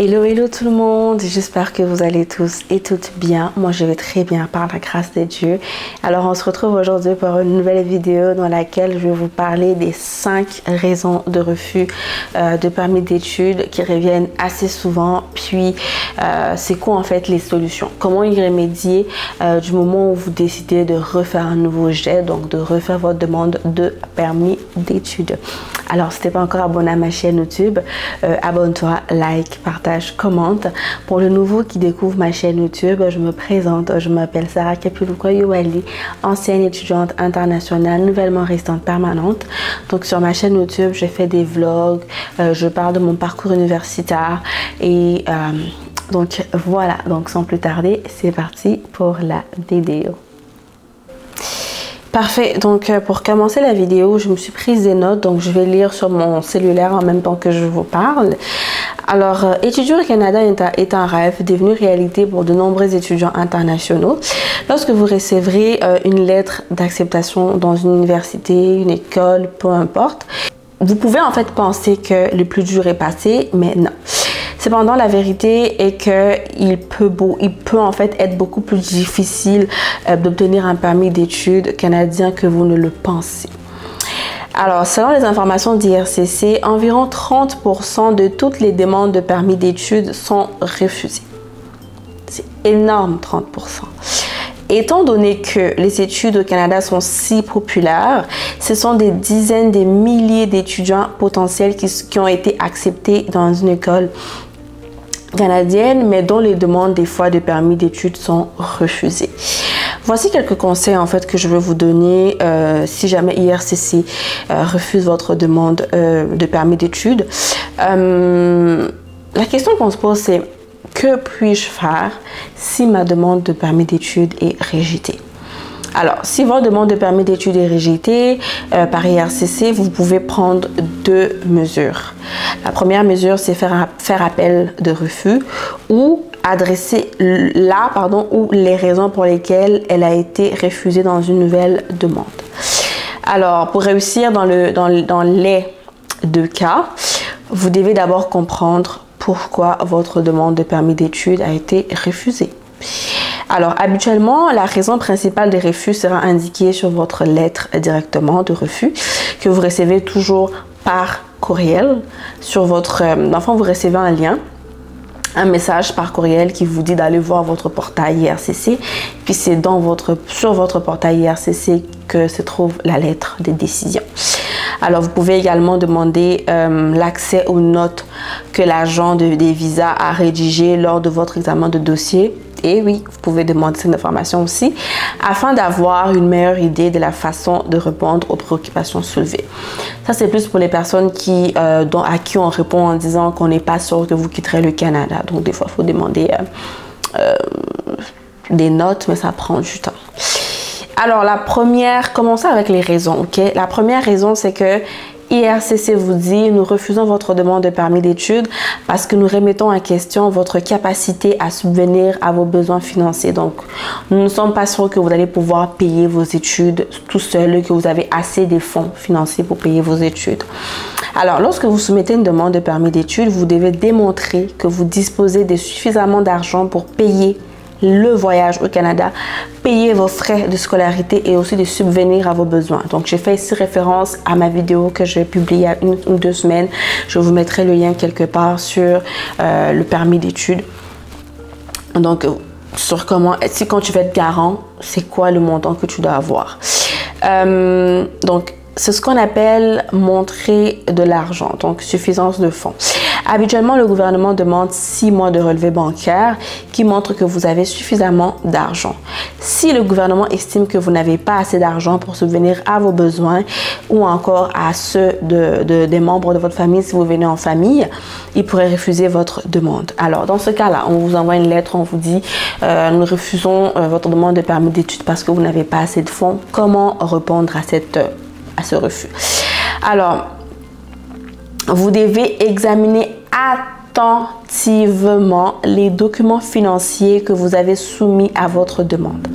Hello, hello tout le monde, j'espère que vous allez tous et toutes bien. Moi je vais très bien par la grâce de Dieu. Alors on se retrouve aujourd'hui pour une nouvelle vidéo dans laquelle je vais vous parler des 5 raisons de refus de permis d'études qui reviennent assez souvent. Puis c'est quoi en fait les solutions? Comment y remédier du moment où vous décidez de refaire un nouveau jet, donc de refaire votre demande de permis d'études. Alors si tu n'es pas encore abonné à ma chaîne YouTube, abonne-toi, like, partage, commente. Pour le nouveau qui découvre ma chaîne YouTube, je me présente, je m'appelle Sarah Kepiluko-Yowali, ancienne étudiante internationale, nouvellement restante permanente. Donc sur ma chaîne YouTube, je fais des vlogs, je parle de mon parcours universitaire et donc voilà, donc sans plus tarder, c'est parti pour la vidéo. Parfait, donc pour commencer la vidéo, je me suis prise des notes, donc je vais lire sur mon cellulaire en même temps que je vous parle. Alors, étudier au Canada est un rêve devenu réalité pour de nombreux étudiants internationaux. Lorsque vous recevrez une lettre d'acceptation dans une université, une école, peu importe, vous pouvez en fait penser que le plus dur est passé, mais non. Cependant, la vérité est qu'il peut en fait être beaucoup plus difficile d'obtenir un permis d'études canadien que vous ne le pensez. Alors, selon les informations d'IRCC, environ 30% de toutes les demandes de permis d'études sont refusées. C'est énorme, 30%. Étant donné que les études au Canada sont si populaires, ce sont des dizaines de milliers d'étudiants potentiels qui ont été acceptés dans une école canadienne, mais dont les demandes des fois de permis d'études sont refusées. Voici quelques conseils en fait que je veux vous donner si jamais IRCC refuse votre demande de permis d'études. La question qu'on se pose, c'est que puis-je faire si ma demande de permis d'études est rejetée? Alors, si votre demande de permis d'études est rejetée par IRCC, vous pouvez prendre 2 mesures. La première mesure, c'est faire appel de refus ou adresser ou les raisons pour lesquelles elle a été refusée dans une nouvelle demande. Alors, pour réussir dans les 2 cas, vous devez d'abord comprendre pourquoi votre demande de permis d'études a été refusée. Alors, habituellement, la raison principale des refus sera indiquée sur votre lettre directement de refus que vous recevez toujours par courriel. Sur votre enfant, vous recevez un lien, un message par courriel qui vous dit d'aller voir votre portail IRCC. Puis c'est sur votre portail IRCC que se trouve la lettre de décision. Alors, vous pouvez également demander l'accès aux notes que l'agent des visas a rédigées lors de votre examen de dossier. Et oui, vous pouvez demander cette information aussi afin d'avoir une meilleure idée de la façon de répondre aux préoccupations soulevées. Ça, c'est plus pour les personnes à qui on répond en disant qu'on n'est pas sûr que vous quitterez le Canada. Donc, des fois, il faut demander des notes, mais ça prend du temps. Alors, commençons avec les raisons, ok? La première raison, c'est que IRCC vous dit, nous refusons votre demande de permis d'études parce que nous remettons en question votre capacité à subvenir à vos besoins financiers. Donc, nous ne sommes pas sûrs que vous allez pouvoir payer vos études tout seul, que vous avez assez de fonds financiers pour payer vos études. Alors, lorsque vous soumettez une demande de permis d'études, vous devez démontrer que vous disposez de suffisamment d'argent pour payer le voyage au Canada, payer vos frais de scolarité et aussi de subvenir à vos besoins. Donc, j'ai fait ici référence à ma vidéo que j'ai publiée il y a 1 ou 2 semaines. Je vous mettrai le lien quelque part sur le permis d'études. Donc, sur quand tu vas être garant, c'est quoi le montant que tu dois avoir. Donc, c'est ce qu'on appelle montrer de l'argent, donc suffisance de fonds. Habituellement, le gouvernement demande 6 mois de relevé bancaire qui montre que vous avez suffisamment d'argent. Si le gouvernement estime que vous n'avez pas assez d'argent pour subvenir à vos besoins ou encore à ceux des membres de votre famille, si vous venez en famille, il pourrait refuser votre demande. Alors, dans ce cas-là, on vous envoie une lettre, on vous dit nous refusons votre demande de permis d'études parce que vous n'avez pas assez de fonds. Comment répondre à ce refus? Alors, vous devez examiner attentivement les documents financiers que vous avez soumis à votre demande.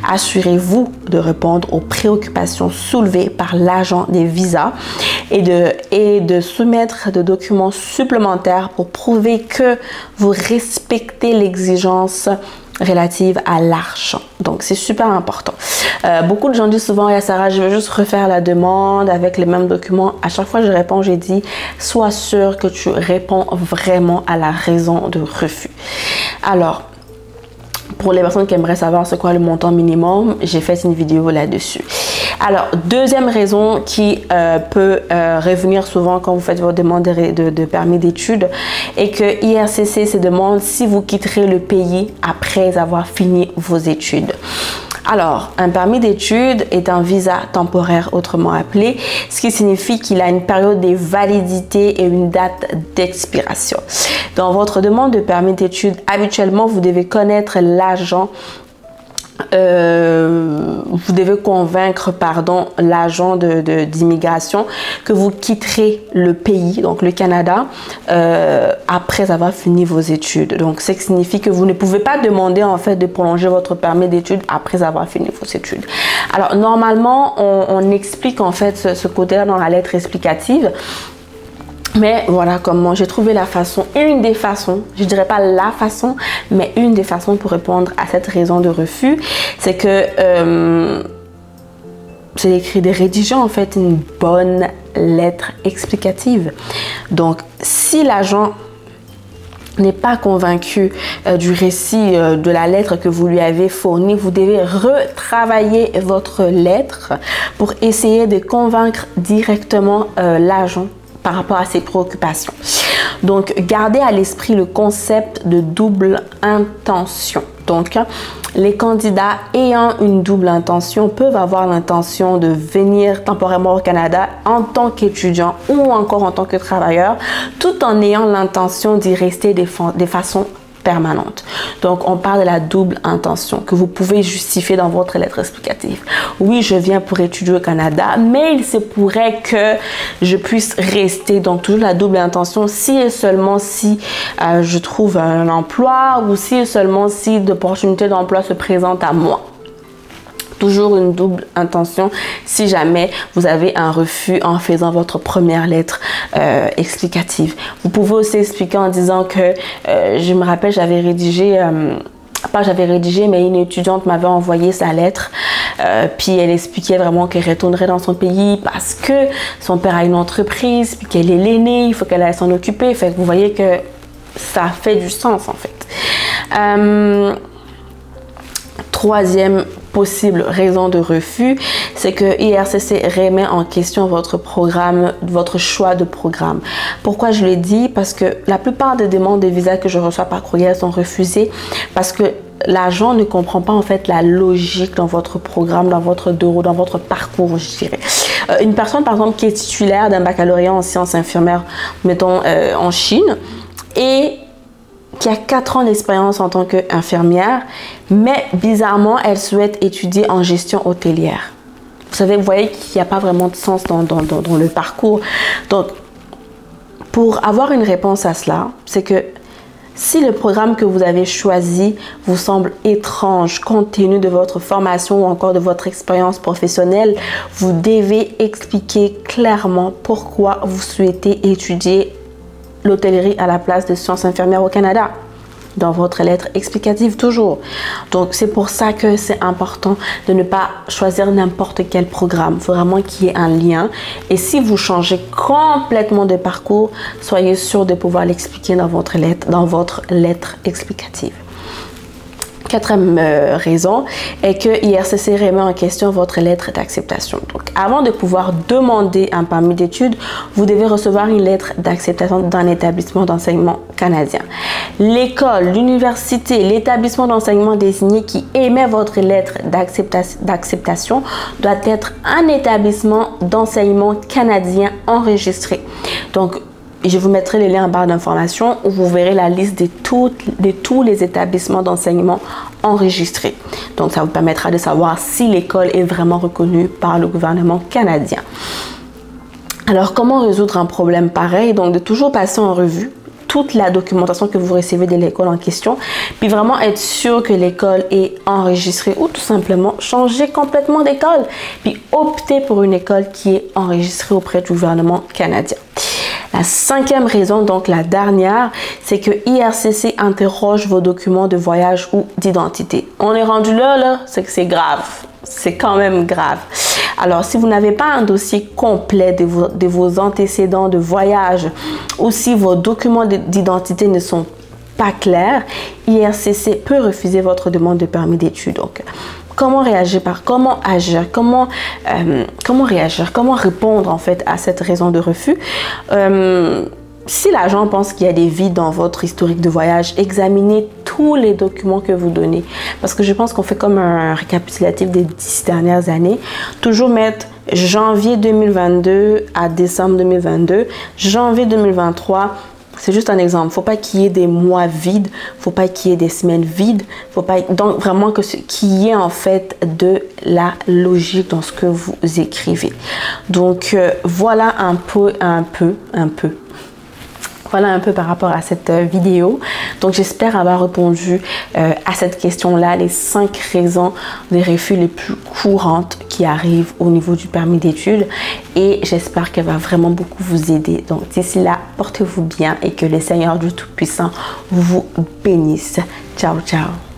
Assurez-vous de répondre aux préoccupations soulevées par l'agent des visas et de soumettre des documents supplémentaires pour prouver que vous respectez l'exigence relative à l'argent. Donc, c'est super important. Beaucoup de gens disent souvent, hey, Sarah, je veux juste refaire la demande avec les mêmes documents. À chaque fois que je réponds, j'ai dit, sois sûr que tu réponds vraiment à la raison de refus. Alors, pour les personnes qui aimeraient savoir c'est quoi le montant minimum, j'ai fait une vidéo là-dessus. Alors, deuxième raison qui peut revenir souvent quand vous faites votre demande de permis d'études est que IRCC se demande si vous quitterez le pays après avoir fini vos études. Alors, un permis d'études est un visa temporaire, autrement appelé, ce qui signifie qu'il a une période de validité et une date d'expiration. Dans votre demande de permis d'études, habituellement, vous devez connaître l'agent. Vous devez convaincre, l'agent d'immigration que vous quitterez le pays, donc le Canada, après avoir fini vos études. Donc, ce qui signifie que vous ne pouvez pas demander en fait de prolonger votre permis d'études après avoir fini vos études. Alors, normalement, on explique en fait ce côté-là dans la lettre explicative. Mais voilà comment j'ai trouvé la façon, une des façons, je dirais pas la façon, mais une des façons pour répondre à cette raison de refus, c'est que c'est écrit de rédiger en fait une bonne lettre explicative. Donc, si l'agent n'est pas convaincu du récit de la lettre que vous lui avez fournie, vous devez retravailler votre lettre pour essayer de convaincre directement l'agent par rapport à ses préoccupations. Donc, gardez à l'esprit le concept de double intention. Donc, les candidats ayant une double intention peuvent avoir l'intention de venir temporairement au Canada en tant qu'étudiant ou encore en tant que travailleur, tout en ayant l'intention d'y rester de façon permanente. Donc, on parle de la double intention que vous pouvez justifier dans votre lettre explicative. Oui, je viens pour étudier au Canada, mais il se pourrait que je puisse rester. Donc, toujours la double intention si et seulement si je trouve un emploi ou si et seulement si d'opportunités d'emploi se présentent à moi. Toujours une double intention si jamais vous avez un refus en faisant votre première lettre explicative. Vous pouvez aussi expliquer en disant que je me rappelle, j'avais rédigé, mais une étudiante m'avait envoyé sa lettre, puis elle expliquait vraiment qu'elle retournerait dans son pays parce que son père a une entreprise, puis qu'elle est l'aînée, il faut qu'elle aille s'en occuper. Fait que vous voyez que ça fait du sens en fait. Troisième possible raison de refus, c'est que IRCC remet en question votre programme, votre choix de programme. Pourquoi je le dis? Parce que la plupart des demandes de visa que je reçois par courriel sont refusées parce que l'agent ne comprend pas en fait la logique dans votre programme, dans votre parcours, je dirais. Une personne par exemple qui est titulaire d'un baccalauréat en sciences infirmières, mettons en Chine, et qui a 4 ans d'expérience en tant qu'infirmière, mais bizarrement, elle souhaite étudier en gestion hôtelière. Vous voyez qu'il n'y a pas vraiment de sens dans le parcours. Donc, pour avoir une réponse à cela, c'est que si le programme que vous avez choisi vous semble étrange compte tenu de votre formation ou encore de votre expérience professionnelle, vous devez expliquer clairement pourquoi vous souhaitez étudier l'hôtellerie à la place de sciences infirmières au Canada, dans votre lettre explicative toujours. Donc, c'est pour ça que c'est important de ne pas choisir n'importe quel programme. Il faut vraiment qu'il y ait un lien. Et si vous changez complètement de parcours, soyez sûr de pouvoir l'expliquer dans votre lettre explicative. Quatrième raison est que IRCC remet en question votre lettre d'acceptation. Donc, avant de pouvoir demander un permis d'études, vous devez recevoir une lettre d'acceptation d'un établissement d'enseignement canadien. L'école, l'université, l'établissement d'enseignement désigné qui émet votre lettre d'acceptation doit être un établissement d'enseignement canadien enregistré. Donc, je vous mettrai les liens en barre d'informations où vous verrez la liste de tous les établissements d'enseignement enregistrés. Donc, ça vous permettra de savoir si l'école est vraiment reconnue par le gouvernement canadien. Alors, comment résoudre un problème pareil? Donc, de toujours passer en revue toute la documentation que vous recevez de l'école en question, puis vraiment être sûr que l'école est enregistrée ou tout simplement changer complètement d'école, puis opter pour une école qui est enregistrée auprès du gouvernement canadien. La cinquième raison, donc la dernière, c'est que IRCC interroge vos documents de voyage ou d'identité. On est rendu là, c'est que c'est grave. C'est quand même grave. Alors, si vous n'avez pas un dossier complet de vos antécédents de voyage ou si vos documents d'identité ne sont pas clairs, IRCC peut refuser votre demande de permis d'études. Donc, comment réagir, comment agir, comment réagir, comment répondre en fait à cette raison de refus. Si l'agent pense qu'il y a des vides dans votre historique de voyage, examinez tous les documents que vous donnez. Parce que je pense qu'on fait comme un récapitulatif des 10 dernières années. Toujours mettre janvier 2022 à décembre 2022, janvier 2023. C'est juste un exemple. Il ne faut pas qu'il y ait des mois vides. Il ne faut pas qu'il y ait des semaines vides. Donc, vraiment qu'il y ait en fait de la logique dans ce que vous écrivez. Donc, voilà un peu. Voilà un peu par rapport à cette vidéo. Donc, j'espère avoir répondu à cette question-là, les 5 raisons de refus les plus courantes qui arrivent au niveau du permis d'études. Et j'espère qu'elle va vraiment beaucoup vous aider. Donc, d'ici là, portez-vous bien et que le Seigneur Dieu Tout-Puissant vous bénisse. Ciao, ciao.